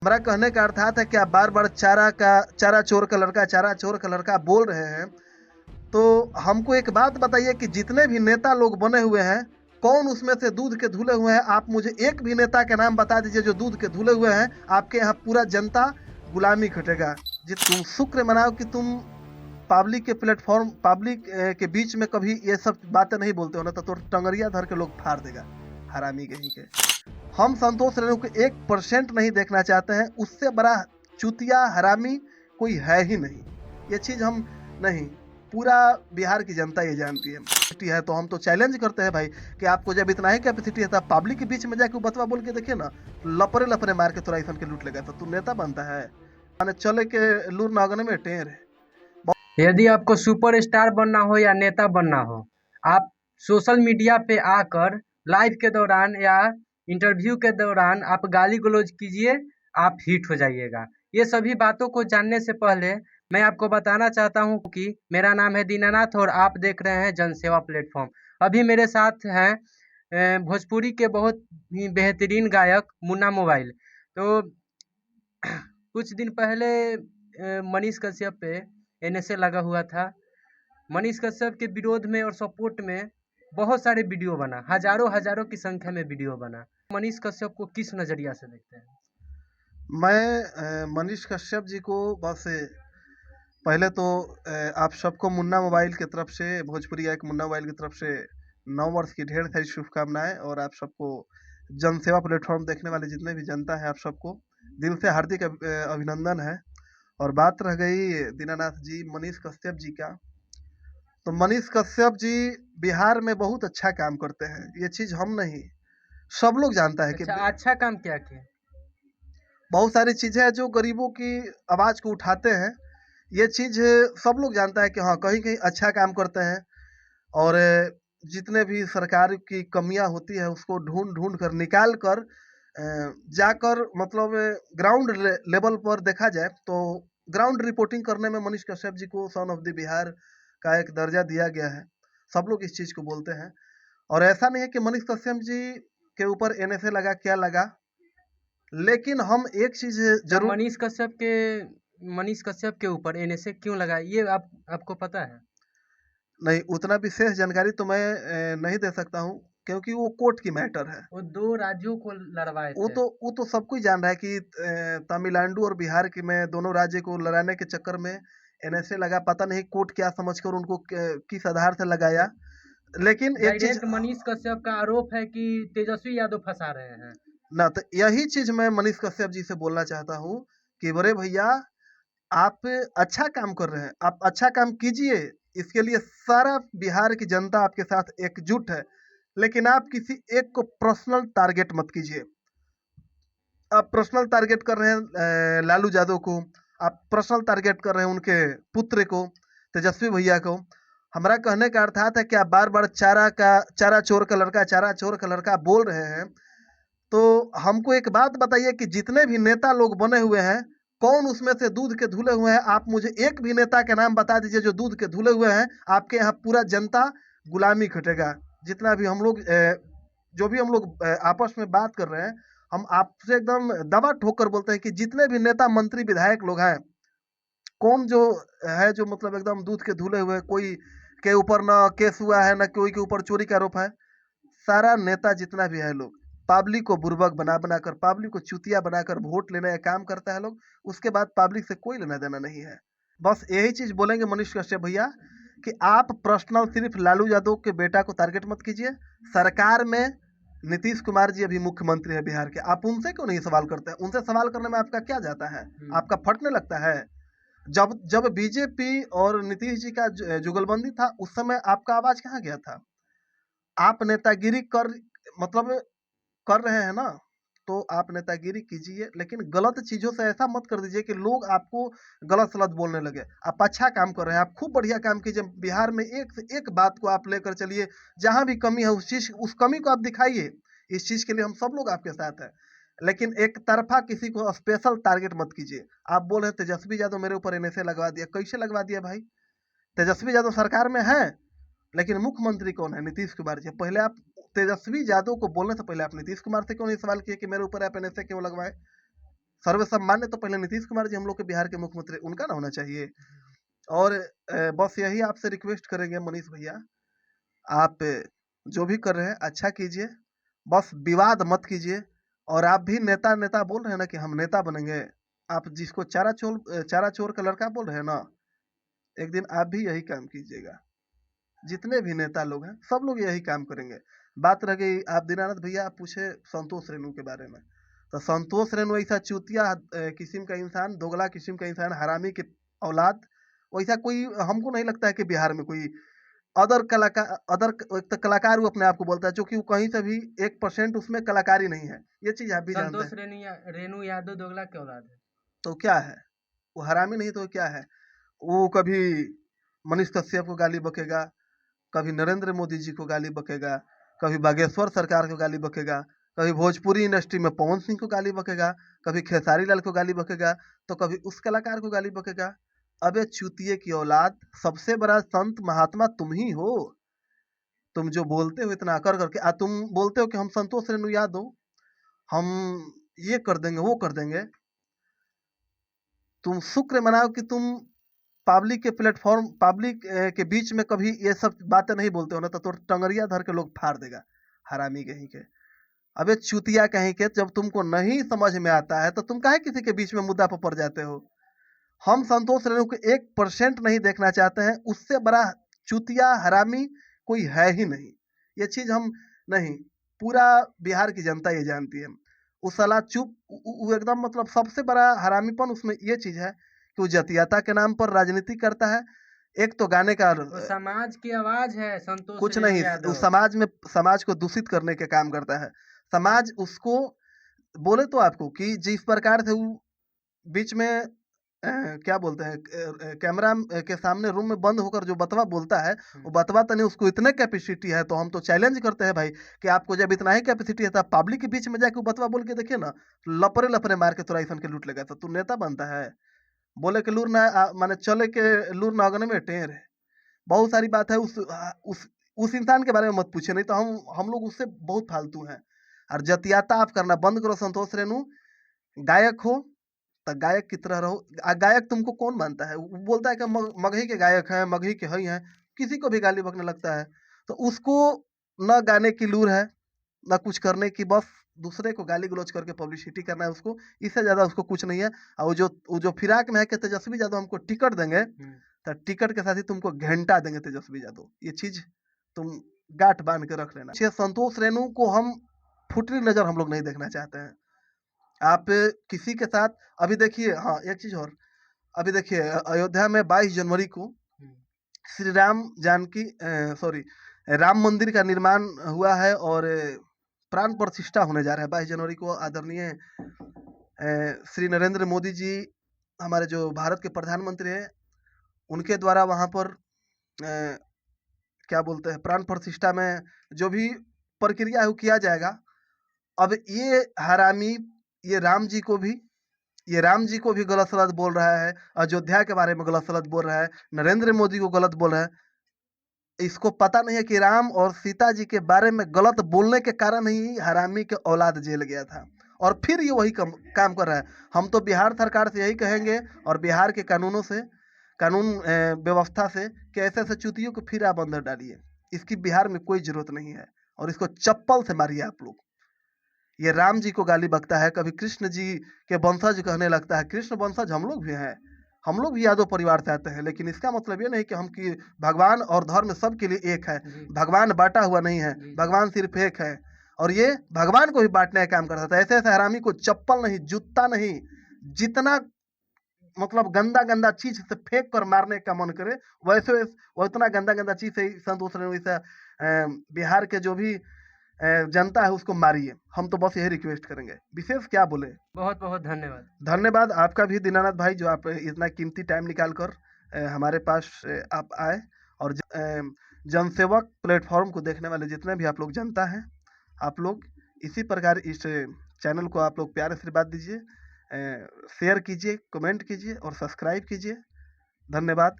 हमारा कहने का अर्थात है कि आप बार बार चारा चोर का लड़का बोल रहे हैं। तो हमको एक बात बताइए कि जितने भी नेता लोग बने हुए हैं, कौन उसमें से दूध के धुले हुए हैं? आप मुझे एक भी नेता के नाम बता दीजिए जो दूध के धुले हुए हैं। आपके यहाँ पूरा जनता गुलामी खटेगा। जी, तुम शुक्र मनाओ कि तुम पब्लिक के बीच में कभी ये सब बातें नहीं बोलते हो ना, तो टंगरिया धर के लोग फाड़ देगा, हरामी कहीं के। हम संतोष रेणु को 1% नहीं देखना चाहते हैं। उससे बड़ा चूतिया हरामी कोई है ही नहीं। ये चीज हम नहीं, पूरा बिहार की जनता ये जानती है। तो हम तो चैलेंज करते हैं भाई कि आपको जब इतना ही कैपेसिटी है तो पब्लिक के बीच में जाके बतवा बोल के देखिए ना, लपरे लपरे मार के तोरा ऐसा के लूट लेगा। तो तू नेता बनता है माने चले के लूर नागने में टेर है। यदि आपको सुपरस्टार बनना हो या नेता बनना हो, आप सोशल मीडिया पे आकर लाइव के दौरान या इंटरव्यू के दौरान आप गाली गलौज कीजिए, आप हिट हो जाइएगा। ये सभी बातों को जानने से पहले मैं आपको बताना चाहता हूँ कि मेरा नाम है दीनानाथ और आप देख रहे हैं जनसेवा प्लेटफॉर्म। अभी मेरे साथ हैं भोजपुरी के बहुत ही बेहतरीन गायक मुन्ना मोबाइल। तो कुछ दिन पहले मनीष कश्यप पे एनएसए लगा हुआ था। मनीष कश्यप के विरोध में और सपोर्ट में बहुत सारे वीडियो बना, हजारों हजारों की संख्या में वीडियो बना। मनीष कश्यप को किस नजरिया से देखते हैं? मैं मनीष कश्यप जी को बस पहले तो आप सबको मुन्ना मोबाइल की तरफ से, भोजपुरी एक मुन्ना मोबाइल की तरफ से नव वर्ष की ढेर सारी शुभकामनाएं। और आप सबको जनसेवा प्लेटफॉर्म देखने वाले जितने भी जनता है, आप सबको दिल से हार्दिक अभिनंदन है। और बात रह गई दीनानाथ जी, मनीष कश्यप जी का, तो मनीष कश्यप जी बिहार में बहुत अच्छा काम करते हैं। ये चीज हम नहीं, सब लोग जानता है कि अच्छा काम क्या किया? बहुत सारी चीजें हैं जो गरीबों की आवाज को उठाते हैं। ये चीज सब लोग जानता है कि हाँ, कहीं कहीं अच्छा काम करते हैं। और जितने भी सरकार की कमियां होती है उसको ढूंढ ढूंढ कर निकाल कर जाकर मतलब ग्राउंड लेवल पर देखा जाए तो ग्राउंड रिपोर्टिंग करने में मनीष कश्यप जी को सन ऑफ द बिहार का एक दर्जा दिया गया है। सब लोग इस चीज को बोलते हैं। और ऐसा नहीं है कि मनीष कश्यप जी के ऊपर एनएसए लगा क्या लगा, लेकिन हम एक चीज जरूर मनीष कश्यप के ऊपर एनएसए क्यों लगा, ये आपको पता है? नहीं, उतना विशेष जानकारी तो मैं नहीं दे सकता हूँ, क्योंकि वो कोर्ट की मैटर है। वो 2 राज्यों को लड़वाए थे। वो तो सब कोई जान रहा है कि तमिलनाडु और बिहार की में दोनों राज्य को लड़ाने के चक्कर में एनएसए लगा। पता नहीं कोर्ट क्या समझकर उनको किस आधार से लगाया। लेकिन एक चीज डायरेक्ट मनीष कश्यप का आरोप है कि तेजस्वी यादव फंसा रहे हैं। ना, तो यही चीज मैं मनीष कश्यप जी से बोलना चाहता हूँ कि बड़े भैया, आप अच्छा काम कर रहे हैं, आप अच्छा काम कीजिए। इसके लिए सारा बिहार की जनता आपके साथ एकजुट है। लेकिन आप किसी एक को पर्सनल टारगेट मत कीजिए। आप पर्सनल टारगेट कर रहे हैं लालू यादव को, आप पर्सनल टारगेट कर रहे हैं उनके पुत्र को, तेजस्वी भैया को। हमारा कहने का अर्थात है कि आप बार बार चारा चोर का लड़का बोल रहे हैं। तो हमको एक बात बताइए कि जितने भी नेता लोग बने हुए हैं, कौन उसमें से दूध के धुले हुए हैं? आप मुझे एक भी नेता के नाम बता दीजिए जो दूध के धुले हुए हैं। आपके यहाँ पूरा जनता गुलामी खटेगा। जितना भी हम लोग जो भी हम लोग आपस में बात कर रहे हैं, हम आपसे एकदम दबा ठोक कर बोलते हैं कि जितने भी नेता मंत्री विधायक लोग हैं, कौन जो है जो मतलब एकदम दूध के धुले हुए, कोई के ऊपर ना केस हुआ है ना कोई के ऊपर चोरी का आरोप है। सारा नेता जितना भी है लोग पब्लिक को बुर्बक बना बनाकर, पब्लिक को चुतिया बनाकर वोट लेने का काम करता है लोग। उसके बाद पब्लिक से कोई लेना देना नहीं है। बस यही चीज बोलेंगे मनीष कश्यप भैया कि आप पर्सनल सिर्फ लालू यादव के बेटा को टारगेट मत कीजिए। सरकार में नीतीश कुमार जी अभी मुख्यमंत्री है बिहार के, आप उनसे क्यों नहीं सवाल करते हैं? उनसे सवाल करने में आपका क्या जाता है? आपका फटने लगता है? जब जब बीजेपी और नीतीश जी का जुगलबंदी था, उस समय आपका आवाज कहाँ गया था? आप नेतागिरी कर मतलब कर रहे हैं ना, तो आप नेतागिरी कीजिए, लेकिन गलत चीजों से ऐसा मत कर दीजिए कि लोग आपको गलत सलत बोलने लगे। आप अच्छा काम कर रहे हैं, आप खूब बढ़िया काम कीजिए। बिहार में एक से एक बात को आप लेकर चलिए, जहां भी कमी है उस कमी को आप दिखाइए। इस चीज के लिए हम सब लोग आपके साथ हैं। लेकिन एक तरफा किसी को स्पेशल टारगेट मत कीजिए। आप बोल रहे हैं तेजस्वी यादव मेरे ऊपर एनएसए लगवा दिया, कैसे लगवा दिया भाई? तेजस्वी यादव सरकार में है, लेकिन मुख्यमंत्री कौन है? नीतीश कुमार जी। पहले आप तेजस्वी यादव को बोलने से पहले आप नीतीश कुमार से क्यों नहीं सवाल किए कि मेरे ऊपर आप एनएसए क्यों लगवाए? सर्वसम्मान्य तो पहले नीतीश कुमार जी हम लोग के बिहार के मुख्यमंत्री, उनका ना होना चाहिए। और बस यही आपसे रिक्वेस्ट करेंगे मनीष भैया, आप जो भी कर रहे हैं अच्छा कीजिए, बस विवाद मत कीजिए। और आप भी नेता नेता बोल रहे हैं ना कि हम नेता बनेंगे, आप जिसको चारा चोर का लड़का बोल रहे हैं ना, एक दिन आप भी यही काम कीजिएगा। जितने भी नेता लोग हैं सब लोग यही काम करेंगे। बात रह गई आप दीनानाथ भैया, आप पूछे संतोष रेणु के बारे में, तो संतोष रेणु ऐसा चूतिया किस्म का इंसान, दोगला किस्म का इंसान, हरामी की औलाद, वैसा कोई हमको नहीं लगता है कि बिहार में कोई एक तो कलाकार वो अपने आप को बोलता है, जो कि वो कहीं से भी 1% उसमें कलाकारी नहीं है, ये चीज आप भी जानते संतोष हैं। रेणु यादव दोगला की औलाद है। तो क्या है, वो हरामी नहीं तो क्या है? वो कभी मनीष कश्यप को गाली बकेगा, कभी नरेंद्र मोदी जी को गाली बकेगा, कभी बागेश्वर सरकार को गाली बकेगा, कभी भोजपुरी इंडस्ट्री में पवन सिंह को गाली बकेगा, कभी खेसारी लाल को गाली बकेगा, तो कभी उस कलाकार को गाली बकेगा। अबे चूतिए की औलाद, सबसे बड़ा संत महात्मा तुम ही हो। तुम जो बोलते हो इतना कर करके, तुम बोलते हो कि हम संतोष रेणु यादव, हम ये कर देंगे वो कर देंगे। तुम शुक्र मनाओ कि तुम पब्लिक के प्लेटफॉर्म, पब्लिक के बीच में कभी ये सब बातें नहीं बोलते हो ना, तो टंगरिया धर के लोग फाड़ देगा, हरामी कहीं के। अबे चूतिया कहीं के, जब तुमको नहीं समझ में आता है तो तुम काहे किसी के बीच में मुद्दा पर पड़ जाते हो? हम संतोष रेणु को 1% नहीं देखना चाहते हैं, उससे बड़ा चूतिया हरामी कोई है ही नहीं। ये चीज हम नहीं, पूरा बिहार की जनता ये जानती है। वो साला चुप, वो एकदम मतलब सबसे बड़ा हरामीपन उसमें ये चीज है कि वो जातीयता के नाम पर राजनीति करता है। एक तो गाने का वो समाज की आवाज है संतोष कुछ रेणु नहीं, यादव। वो समाज को दूषित करने के काम करता है। समाज उसको बोले तो आपको कि जिस प्रकार से वो बीच में क्या बोलते हैं, कैमरा के सामने रूम में बंद होकर जो बतवा बोलता है, वो बतवा तने उसको इतने कैपेसिटी है, तो हम तो चैलेंज करते हैं भाई कि आपको जब इतना ही कैपेसिटी है तो आप पब्लिक के बीच में जाके वो बतवा बोल के देखिए ना, लपरे लपरे मार के तोरा ऐसा के लूट लेगा। तो तू नेता बनता है? बोले के लूर ना माने चले के लूर ना अगने में टेर है। बहुत सारी बात है, उस इंसान के बारे में मत पूछे, नहीं तो हम लोग उससे बहुत फालतू हैं। और जतियाता आप करना बंद करो संतोष रेणु। गायक हो तो गायक की तरह रहो। गायक तुमको कौन मानता है? वो बोलता है कि मगही के गायक हैं, मगही के हई हैं, किसी को भी गाली बकने लगता है। तो उसको न गाने की लूर है, न कुछ करने की, बस दूसरे को गाली गलौज करके पब्लिसिटी करना है उसको, इससे ज्यादा उसको कुछ नहीं है। और वो जो फिराक में है कि तेजस्वी यादव हमको टिकट देंगे, तो टिकट के साथ ही तुमको घंटा देंगे तेजस्वी यादव। ये चीज तुम गांठ बांध के रख लेना। संतोष रेणु को हम फुटरी नजर हम लोग नहीं देखना चाहते हैं। आप किसी के साथ अभी देखिए, हाँ एक चीज और, अभी देखिए अयोध्या में 22 जनवरी को श्री राम जानकी सॉरी राम मंदिर का निर्माण हुआ है और प्राण प्रतिष्ठा होने जा रहा है 22 जनवरी को। आदरणीय श्री नरेंद्र मोदी जी, हमारे जो भारत के प्रधानमंत्री हैं, उनके द्वारा वहां पर क्या बोलते हैं, प्राण प्रतिष्ठा में जो भी प्रक्रिया है वो किया जाएगा। अब ये हरामी ये राम जी को भी गलत सलत बोल रहा है, अयोध्या के बारे में गलत सलत बोल रहा है, नरेंद्र मोदी को गलत बोल रहा है। इसको पता नहीं है कि राम और सीता जी के बारे में गलत बोलने के कारण ही हरामी के औलाद जेल गया था, और फिर ये वही काम कर रहा है। हम तो बिहार सरकार से यही कहेंगे और बिहार के कानूनों से, कानून व्यवस्था से, कि ऐसे ऐसे चूतियों को फिर आप अंदर डालिए। इसकी बिहार में कोई जरूरत नहीं है, और इसको चप्पल से मारिए आप लोग। ये राम जी को गाली बकता है, कभी कृष्ण जी के वंशज कहने लगता है। कृष्ण वंशज हम लोग भी हैं, हम लोग भी यादव परिवार से आते हैं, लेकिन इसका मतलब ये नहीं कि हम कि भगवान और धर्म सबके लिए एक है। भगवान बांटा हुआ नहीं है, भगवान सिर्फ एक है, और ये भगवान को भी बांटने का काम करता था। ऐसे ऐसे हरामी को चप्पल नहीं, जूता नहीं, जितना मतलब गंदा गंदा चीज से फेंक कर मारने का मन करे, वैसे वो इतना गंदा गंदा चीज से संतोष बिहार के जो भी जनता है उसको मारिए। हम तो बस यही रिक्वेस्ट करेंगे, विशेष क्या बोले। बहुत बहुत धन्यवाद। धन्यवाद आपका भी दीनानाथ भाई, जो आप इतना कीमती टाइम निकाल कर हमारे पास आप आए। और जनसेवक प्लेटफॉर्म को देखने वाले जितने भी आप लोग जनता हैं, आप लोग इसी प्रकार इस चैनल को आप लोग प्यार आशीर्वाद दीजिए, शेयर कीजिए, कमेंट कीजिए और सब्सक्राइब कीजिए। धन्यवाद।